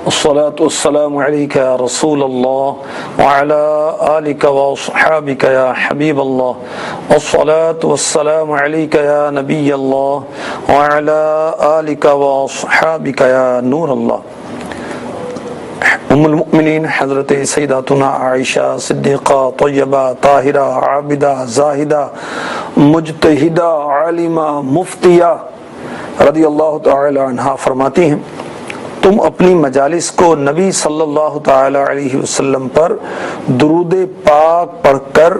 الصلاة والسلام عليك يا رسول الله وعلى آلك وأصحابك يا حبيب الله الصلاة والسلام عليك يا نبي الله وعلى آلك وأصحابك يا نور الله. ام المؤمنین حضرت سیداتنا عائشہ صدیقہ طیبہ طاہرہ عابدہ زاہدہ مجتہدہ عالمہ مفتیہ رضی اللہ تعالی عنہا فرماتی ہیں، تم اپنی مجالس کو نبی صلی اللہ تعالی علیہ وسلم پر درود پاک پڑھ کر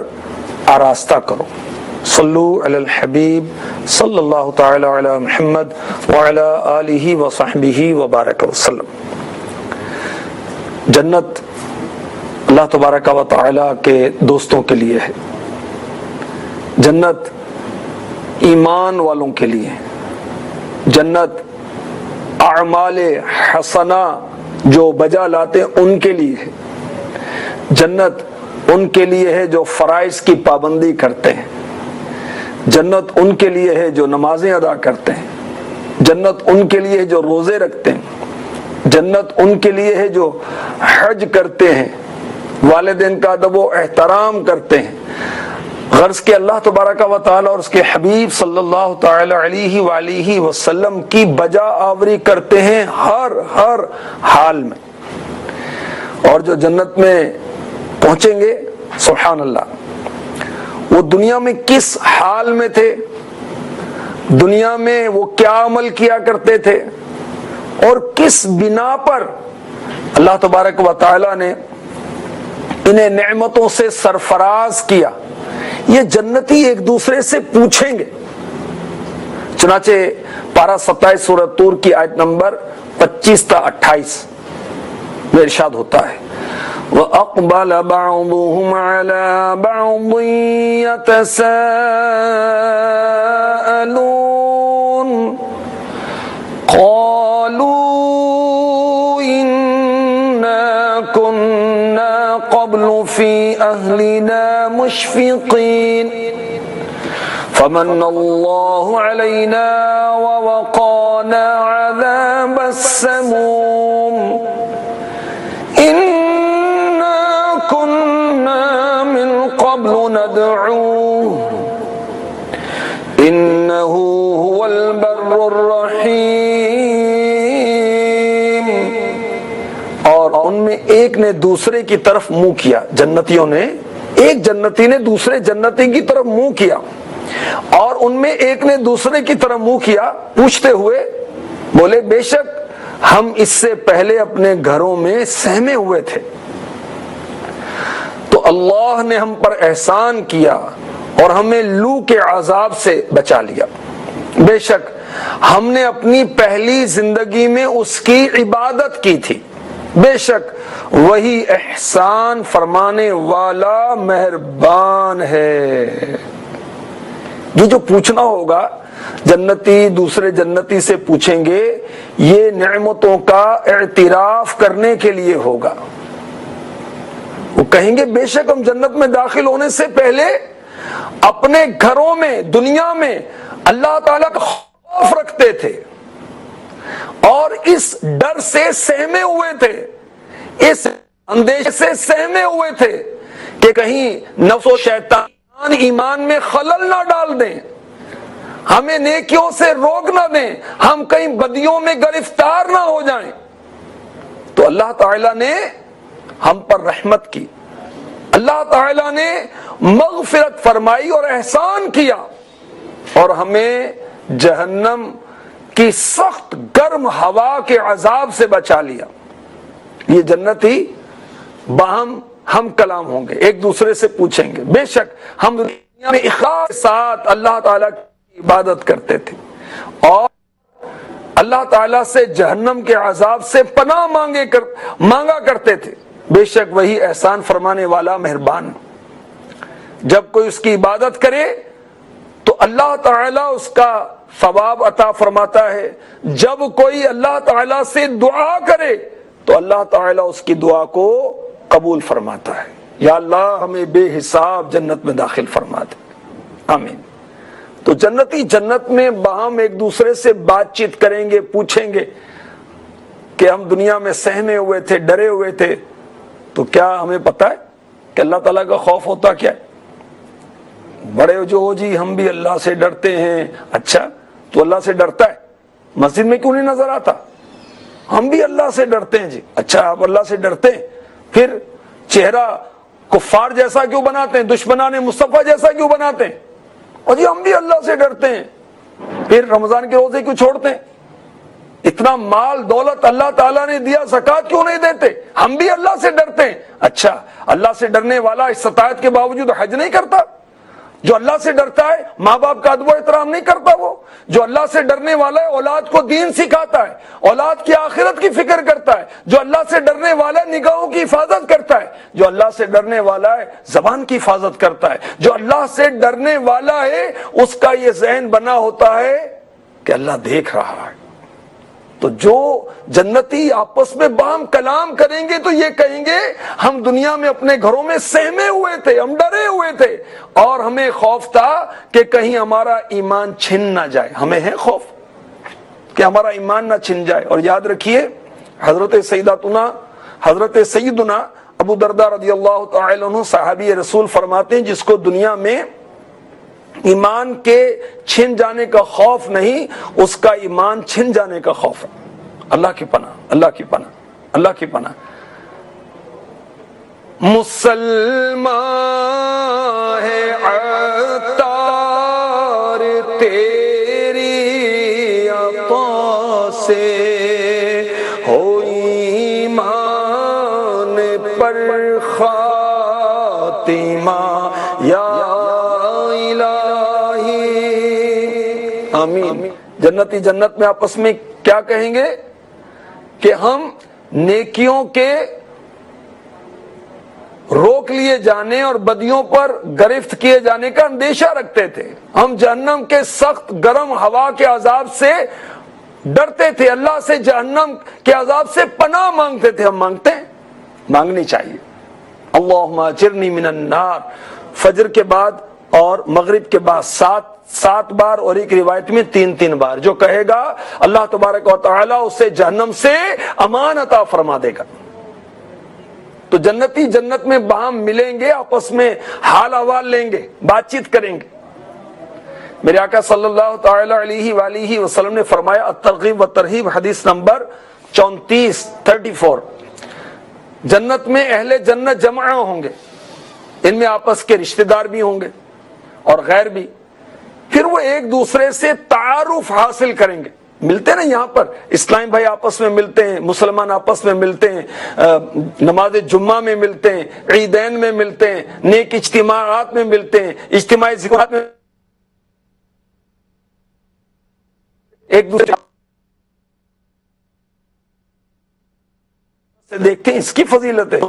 آراستہ کرو. صلو علی الحبیب صلی اللہ تعالی علی محمد وعلی آلہ وصحبہ وبارک وسلم. جنت اللہ تبارک و تعالی کے دوستوں کے لیے ہے، جنت ایمان والوں کے لیے، جنت اعمال حسنہ جو بجا لاتے ان کے لیے ہے، جنت ان کے لیے ہے جو فرائض کی پابندی کرتے ہیں، جنت ان کے لیے ہے جو نمازیں ادا کرتے ہیں، جنت ان کے لیے ہے جو روزے رکھتے ہیں، جنت ان کے لیے ہے جو حج کرتے ہیں، والدین کا ادب و احترام کرتے ہیں، غرض کہ اللہ تبارک و تعالی اور اس کے حبیب صلی اللہ تعالی علیہ وآلہ وسلم کی بجا آوری کرتے ہیں ہر حال میں. اور جو جنت میں پہنچیں گے سبحان اللہ، وہ دنیا میں کس حال میں تھے، دنیا میں وہ کیا عمل کیا کرتے تھے اور کس بنا پر اللہ تبارک و تعالی نے انہیں نعمتوں سے سرفراز کیا، یہ جنتی ایک دوسرے سے پوچھیں گے. چنانچہ پارہ 27 سورۃ طور کی آیت نمبر 25 تا 28 میں ارشاد ہوتا ہے، وَأَقْبَلَ بَعْضُهُمْ عَلَى بَعْضٍ يَتَسَاءَلُونَ قَالُوا إِنَّا كُنَّا قَبْلُ فِي أَهْلِنَا مُشْفِقِينَ فَمَنَّ اللَّهُ عَلَيْنَا وَوَقَانَا عَذَابَ السَّمُومِ إِنَّا كُنَّا مِن قَبْلُ نَدْعُوهُ إِنَّهُ هُوَ الْبَرُّ الرَّحِيمُ. اور ان میں ایک نے دوسرے کی طرف منہ کیا، جنتیوں نے، ایک جنتی نے دوسرے جنتی کی طرف منہ کیا، اور ان میں ایک نے دوسرے کی طرف منہ کیا پوچھتے ہوئے بولے، بے شک ہم اس سے پہلے اپنے گھروں میں سہمے ہوئے تھے تو اللہ نے ہم پر احسان کیا اور ہمیں لو کے عذاب سے بچا لیا. بے شک ہم نے اپنی پہلی زندگی میں اس کی عبادت کی تھی، بے شک وہی احسان فرمانے والا مہربان ہے. یہ جو پوچھنا ہوگا جنتی دوسرے جنتی سے پوچھیں گے، یہ نعمتوں کا اعتراف کرنے کے لیے ہوگا. وہ کہیں گے بے شک ہم جنت میں داخل ہونے سے پہلے اپنے گھروں میں دنیا میں اللہ تعالیٰ کا خوف رکھتے تھے اور اس ڈر سے سہمے ہوئے تھے، اس اندیشے سے سہمے ہوئے تھے کہ کہیں نفس و شیطان ایمان میں خلل نہ ڈال دیں، ہمیں نیکیوں سے روک نہ دیں، ہم کہیں بدیوں میں گرفتار نہ ہو جائیں. تو اللہ تعالیٰ نے ہم پر رحمت کی، اللہ تعالیٰ نے مغفرت فرمائی اور احسان کیا اور ہمیں جہنم کی سخت گرم ہوا کے عذاب سے بچا لیا. یہ جنتی باہم ہم کلام ہوں گے، ایک دوسرے سے پوچھیں گے، بے شک ہم دنیا میں اخلاص کے ساتھ اللہ تعالیٰ کی عبادت کرتے تھے اور اللہ تعالیٰ سے جہنم کے عذاب سے پناہ مانگا کرتے تھے، بے شک وہی احسان فرمانے والا مہربان. جب کوئی اس کی عبادت کرے تو اللہ تعالیٰ اس کا ثواب عطا فرماتا ہے، جب کوئی اللہ تعالیٰ سے دعا کرے تو اللہ تعالیٰ اس کی دعا کو قبول فرماتا ہے. یا اللہ ہمیں بے حساب جنت میں داخل فرما دے، آمین. تو جنتی جنت میں باہم ایک دوسرے سے بات چیت کریں گے، پوچھیں گے کہ ہم دنیا میں سہمے ہوئے تھے، ڈرے ہوئے تھے، تو کیا ہمیں پتا ہے کہ اللہ تعالیٰ کا خوف ہوتا کیا ہے؟ بڑے جو ہو جی ہم بھی اللہ سے ڈرتے ہیں. اچھا تو اللہ سے ڈرتا ہے، مسجد میں کیوں نہیں نظر آتا؟ ہم بھی اللہ سے ڈرتے ہیں جی. اچھا آپ اللہ سے ڈرتے ہیں، پھر چہرہ کفار جیسا کیوں بناتے ہیں، دشمنان مصطفیٰ جیسا کیوں بناتے ہیں؟ اور جی ہم بھی اللہ سے ڈرتے ہیں، پھر رمضان کے روزے کیوں چھوڑتے ہیں؟ اتنا مال دولت اللہ تعالیٰ نے دیا، زکوٰۃ کیوں نہیں دیتے؟ ہم بھی اللہ سے ڈرتے ہیں. اچھا اللہ سے ڈرنے والا استطاعت کے باوجود حج نہیں کرتا؟ جو اللہ سے ڈرتا ہے ماں باپ کا ادب و احترام نہیں کرتا؟ وہ جو اللہ سے ڈرنے والا ہے اولاد کو دین سکھاتا ہے، اولاد کی آخرت کی فکر کرتا ہے. جو اللہ سے ڈرنے والا ہے نگاہوں کی حفاظت کرتا ہے. جو اللہ سے ڈرنے والا ہے زبان کی حفاظت کرتا ہے. جو اللہ سے ڈرنے والا ہے اس کا یہ ذہن بنا ہوتا ہے کہ اللہ دیکھ رہا ہے. تو جو جنتی آپس میں باہم کلام کریں گے تو یہ کہیں گے ہم دنیا میں اپنے گھروں میں سہمے ہوئے تھے، ہم ڈرے ہوئے تھے، اور ہمیں خوف تھا کہ کہیں ہمارا ایمان چھن نہ جائے. ہمیں ہے خوف کہ ہمارا ایمان نہ چھن جائے. اور یاد رکھیے حضرت سیدنا ابو درداء رضی اللہ تعالی عنہ صحابی رسول فرماتے ہیں جس کو دنیا میں ایمان کے چھن جانے کا خوف نہیں، اس کا ایمان چھن جانے کا خوف ہے. اللہ کی پناہ، اللہ کی پناہ، اللہ کی پناہ. مسلمان ہے عطار تیری عطا سے، ہو ایمان پر خاتمہ یا آمین. جنتی جنت میں آپس میں کیا کہیں گے کہ ہم نیکیوں کے روک لیے جانے اور بدیوں پر گرفت کیے جانے کا اندیشہ رکھتے تھے. ہم جہنم کے سخت گرم ہوا کے عذاب سے ڈرتے تھے، اللہ سے جہنم کے عذاب سے پناہ مانگتے تھے. ہم مانگتے ہیں، مانگنی چاہیے. اللہم اجرنی من النار فجر کے بعد اور مغرب کے بعد 7 بار، اور ایک روایت میں 3 بار. جو کہے گا اللہ تبارک و تعالی اسے جہنم سے امان عطا فرما دے گا. تو جنتی جنت میں باہم ملیں گے، آپس میں حال احوال لیں گے، بات چیت کریں گے. میرے آقا صلی اللہ تعالی علیہ وآلہ وسلم نے فرمایا الترغیب و ترہیب حدیث نمبر 34 جنت میں اہل جنت جمع ہوں گے، ان میں آپس کے رشتہ دار بھی ہوں گے اور غیر بھی. پھر وہ ایک دوسرے سے تعارف حاصل کریں گے. ملتے نا یہاں پر اسلام بھائی آپس میں ملتے ہیں، مسلمان آپس میں ملتے ہیں، نماز جمعہ میں ملتے ہیں، عیدین میں ملتے ہیں، نیک اجتماعات میں ملتے ہیں، اجتماعی ذکرات میں ایک دوسرے سے دیکھتے ہیں، اس کی فضیلت ہے.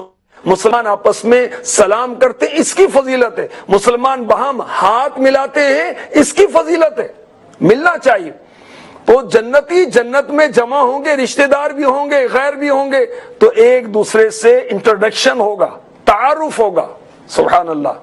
مسلمان آپس میں سلام کرتے ہیں، اس کی فضیلت ہے. مسلمان باہم ہاتھ ملاتے ہیں، اس کی فضیلت ہے. ملنا چاہیے. تو جنتی جنت میں جمع ہوں گے، رشتہ دار بھی ہوں گے، غیر بھی ہوں گے، تو ایک دوسرے سے انٹروڈکشن ہوگا، تعارف ہوگا. سبحان اللہ.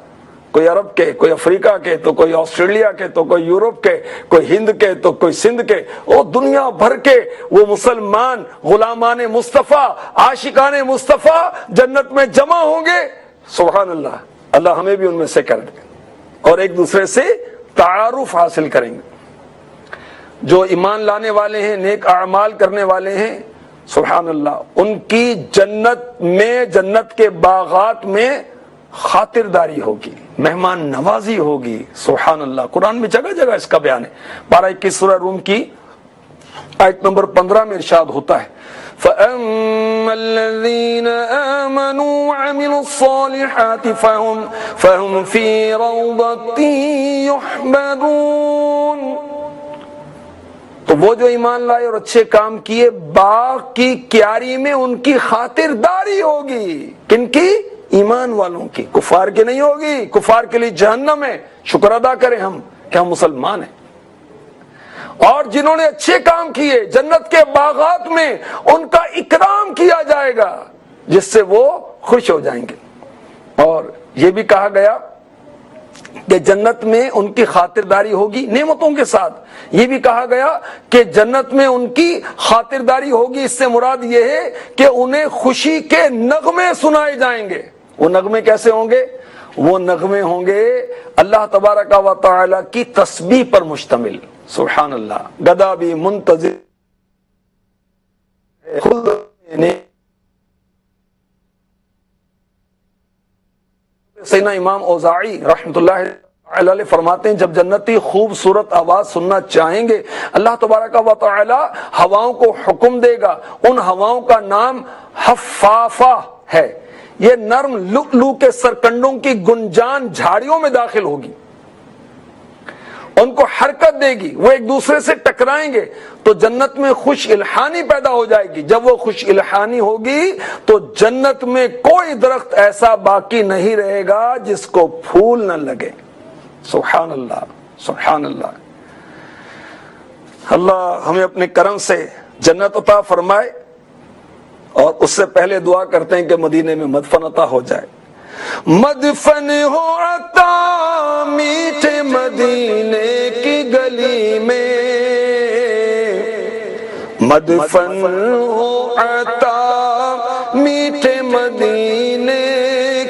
کوئی عرب کے، کوئی افریقہ کے، تو کوئی آسٹریلیا کے، تو کوئی یورپ کے، کوئی ہند کے، تو کوئی سندھ کے، وہ دنیا بھر کے وہ مسلمان غلامان مصطفیٰ، عاشقان مصطفیٰ جنت میں جمع ہوں گے. سبحان اللہ. اللہ ہمیں بھی ان میں سے کر دے، اور ایک دوسرے سے تعارف حاصل کریں گے. جو ایمان لانے والے ہیں، نیک اعمال کرنے والے ہیں، سبحان اللہ، ان کی جنت میں، جنت کے باغات میں خاطرداری ہوگی، مہمان نوازی ہوگی. سبحان اللہ. قرآن میں جگہ جگہ اس کا بیان ہے. 12-21 سورہ روم کی آیت نمبر 15 میں ارشاد ہوتا ہے فَأَمَّا الَّذِينَ آمَنُوا وَعَمِلُوا الصَّالِحَاتِ فَهُمْ فِي رَوْضَةٍ يُحْبَرُونَ. تو وہ جو ایمان لائے اور اچھے کام کیے، باغ کی کیاری میں ان کی خاطرداری ہوگی. کن کی؟ ایمان والوں کی، کفار کی نہیں ہوگی. کفار کے لیے جہنم ہے. شکر ادا کریں ہم کہ ہم مسلمان ہیں. اور جنہوں نے اچھے کام کیے، جنت کے باغات میں ان کا اکرام کیا جائے گا، جس سے وہ خوش ہو جائیں گے. اور یہ بھی کہا گیا کہ جنت میں ان کی خاطرداری ہوگی نعمتوں کے ساتھ. یہ بھی کہا گیا کہ جنت میں ان کی خاطرداری ہوگی. اس سے مراد یہ ہے کہ انہیں خوشی کے نغمے سنائے جائیں گے. وہ نغمے کیسے ہوں گے؟ وہ نغمے ہوں گے اللہ تبارک و تعالی کی تسبیح پر مشتمل. سبحان اللہ. گدا بھی منتظر سیدنا امام اوزاعی رحمۃ اللہ علیہ فرماتے ہیں جب جنتی خوبصورت آواز سننا چاہیں گے اللہ تبارک و تعالی ہواؤں کو حکم دے گا. ان ہواؤں کا نام حفافہ ہے. یہ نرم لؤلؤ کے سرکنڈوں کی گنجان جھاڑیوں میں داخل ہوگی, ان کو حرکت دے گی, وہ ایک دوسرے سے ٹکرائیں گے تو جنت میں خوش الحانی پیدا ہو جائے گی. جب وہ خوش الحانی ہوگی تو جنت میں کوئی درخت ایسا باقی نہیں رہے گا جس کو پھول نہ لگے. سبحان اللہ, سبحان اللہ. اللہ ہمیں اپنے کرم سے جنت عطا فرمائے, اور اس سے پہلے دعا کرتے ہیں کہ مدینے میں مدفن عطا ہو جائے. مدفن ہو عطا میٹھے مدینے کی گلی میں, مدفن ہو عطا میٹھے مدینے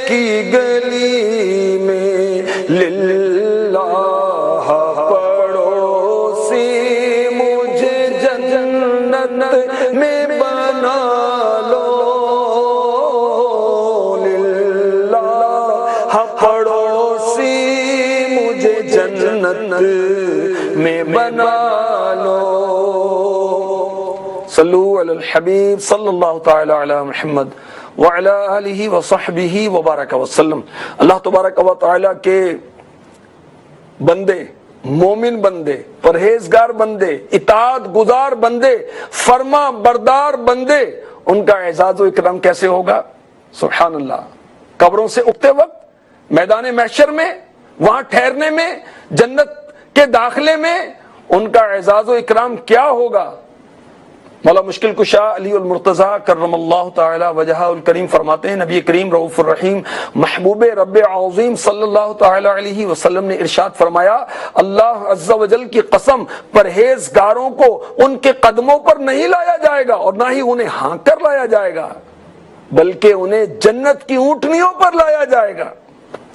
کی گلی میں, للہ پڑوسی مجھے جنت میں بنا لو, پڑوسی مجھے جنت میں بنا لو. صلو علی الحبیب صلی اللہ تعالی علی محمد وعلی آلہ وصحبہ وبارک وسلم. اللہ تبارک و تعالی کے بندے, مومن بندے, پرہیزگار بندے, اطاعت گزار بندے, فرما بردار بندے, ان کا اعزاز و اکرام کیسے ہوگا؟ سبحان اللہ. قبروں سے اٹھتے وقت, میدان محشر میں, وہاں ٹھہرنے میں, جنت کے داخلے میں ان کا اعزاز و اکرام کیا ہوگا؟ مولا مشکل کشا علی المرتضیٰ کرم اللہ تعالی وجہہ الکریم فرماتے ہیں نبی کریم رؤوف الرحیم محبوب رب عظیم صلی اللہ تعالی علیہ وسلم نے ارشاد فرمایا, اللہ عز و جل کی قسم, پرہیزگاروں کو ان کے قدموں پر نہیں لایا جائے گا اور نہ ہی انہیں ہانک کر لایا جائے گا, بلکہ انہیں جنت کی اونٹنیوں پر لایا جائے گا.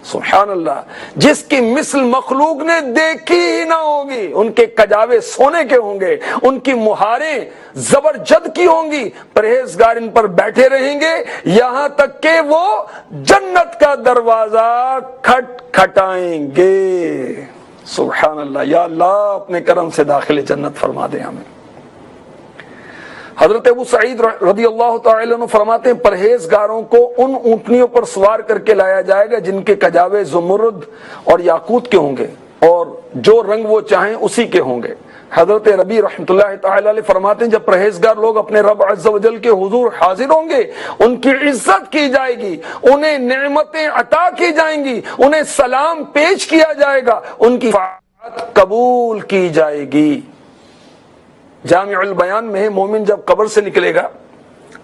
سبحان اللہ. جس کی مثل مخلوق نے دیکھی ہی نہ ہوگی. ان کے کجاوے سونے کے ہوں گے, ان کی مہاریں زبرجد کی ہوں گی. پرہیزگار ان پر بیٹھے رہیں گے یہاں تک کہ وہ جنت کا دروازہ کھٹکھٹائیں گے. سبحان اللہ. یا اللہ اپنے کرم سے داخل جنت فرما دے ہمیں. حضرت ابو سعید رضی اللہ تعالی عنہ فرماتے ہیں پرہیزگاروں کو ان اونٹنیوں پر سوار کر کے لایا جائے گا جن کے کجاوے زمرد اور یاقوت کے ہوں گے اور جو رنگ وہ چاہیں اسی کے ہوں گے. حضرت ربی رحمۃ اللہ تعالی علیہ فرماتے ہیں جب پرہیزگار لوگ اپنے رب عز و جل کے حضور حاضر ہوں گے ان کی عزت کی جائے گی, انہیں نعمتیں عطا کی جائیں گی, انہیں سلام پیش کیا جائے گا, ان کی شفاعت قبول کی جائے گی. جامع البیان میں مومن جب قبر سے نکلے گا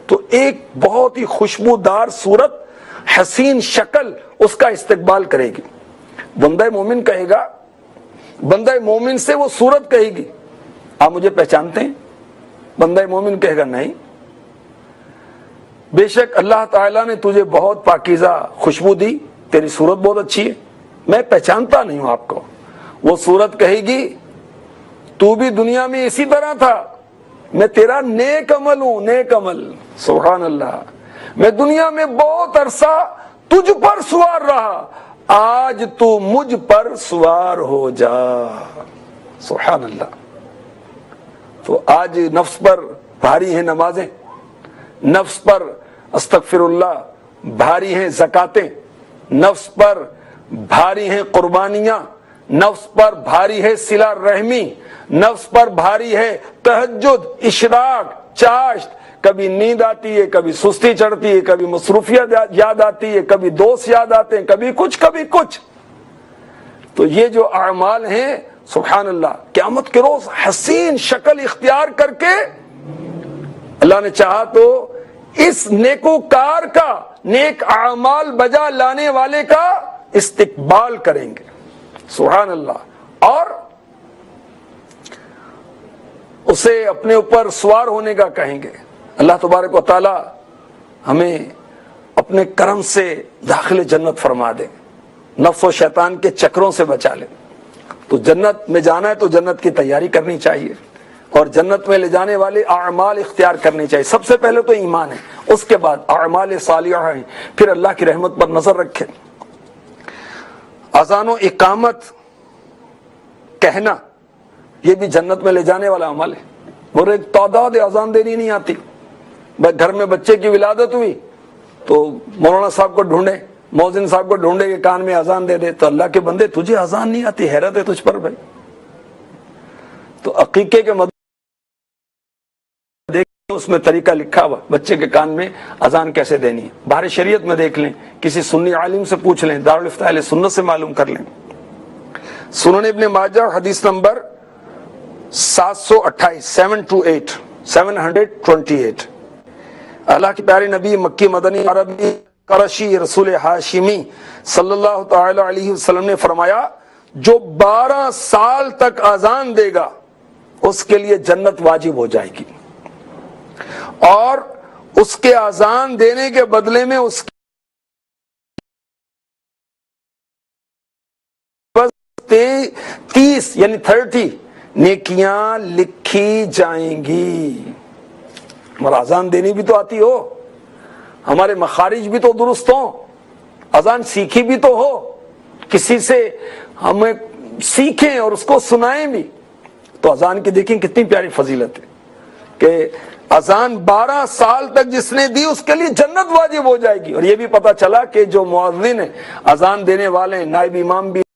تو ایک بہت ہی خوشبودار صورت, حسین شکل اس کا استقبال کرے گی. بندہ مومن کہے گا, بندہ مومن سے وہ صورت کہے گی, آپ مجھے پہچانتے ہیں؟ بندہ مومن کہے گا نہیں, بے شک اللہ تعالیٰ نے تجھے بہت پاکیزہ خوشبو دی, تیری صورت بہت اچھی ہے, میں پہچانتا نہیں ہوں آپ کو. وہ صورت کہے گی تو بھی دنیا میں اسی طرح تھا, میں تیرا نیک عمل ہوں, نیک عمل. سبحان اللہ. میں دنیا میں بہت عرصہ تجھ پر سوار رہا, آج تو مجھ پر سوار ہو جا. سبحان اللہ. تو آج نفس پر بھاری ہیں نمازیں, نفس پر استغفر اللہ بھاری ہیں زکاتیں, نفس پر بھاری ہیں قربانیاں, نفس پر بھاری ہے صلہ رحمی, نفس پر بھاری ہے تہجد, اشراق, چاشت. کبھی نیند آتی ہے, کبھی سستی چڑھتی ہے, کبھی مصروفیت یاد آتی ہے, کبھی دوست یاد آتے ہیں, کبھی کچھ کبھی کچھ. تو یہ جو اعمال ہیں سبحان اللہ قیامت کے روز حسین شکل اختیار کر کے اللہ نے چاہا تو اس نیکوکار کا, نیک اعمال بجا لانے والے کا استقبال کریں گے. سبحان اللہ، اور اسے اپنے اوپر سوار ہونے کا کہیں گے۔ اللہ تبارک و تعالی ہمیں اپنے کرم سے داخل جنت فرما دے، نفس و شیطان کے چکروں سے بچا لے۔ تو جنت میں جانا ہے تو جنت کی تیاری کرنی چاہیے، اور جنت میں لے جانے والے اعمال اختیار کرنے چاہیے۔ سب سے پہلے تو ایمان ہے، اس کے بعد اعمال صالحہ ہیں، پھر اللہ کی رحمت پر نظر رکھیں۔ اذان و اقامت کہنا یہ بھی جنت میں لے جانے والا عمل ہے۔ اور ایک تعداد اذان دینی نہیں آتی، گھر میں بچے کی ولادت ہوئی تو مولانا صاحب کو ڈھونڈے، مؤذن صاحب کو ڈھونڈے کہ کان میں اذان دے دے، تو اللہ کے بندے تجھے اذان نہیں آتی، حیرت ہے تجھ پر بھائی۔ تو عقیقے کے اس میں طریقہ لکھا ہوا بچے کے کان میں اذان کیسے دینی ہے، باہر شریعت میں دیکھ لیں، کسی سنی عالم سے پوچھ لیں، دارالفتاء اہل سنت سے معلوم کر لیں۔ سنن ابن ماجہ حدیث نمبر 728 اللہ کی پیارے نبی مکی مدنی عربی قرشی رسول ہاشمی صلی اللہ تعالی علیہ وسلم نے فرمایا، جو 12 سال تک اذان دے گا اس کے لیے جنت واجب ہو جائے گی، اور اس کے اذان دینے کے بدلے میں اس کی 30 یعنی 30 نیکیاں لکھی جائیں گی۔ اور اذان دینی بھی تو آتی ہو، ہمارے مخارج بھی تو درست ہوں، اذان سیکھی بھی تو ہو، کسی سے ہمیں سیکھیں اور اس کو سنائیں بھی۔ تو اذان کی دیکھیں کتنی پیاری فضیلت ہے کہ اذان 12 سال تک جس نے دی اس کے لیے جنت واجب ہو جائے گی۔ اور یہ بھی پتا چلا کہ جو مؤذن ہے، اذان دینے والے، نائب امام بھی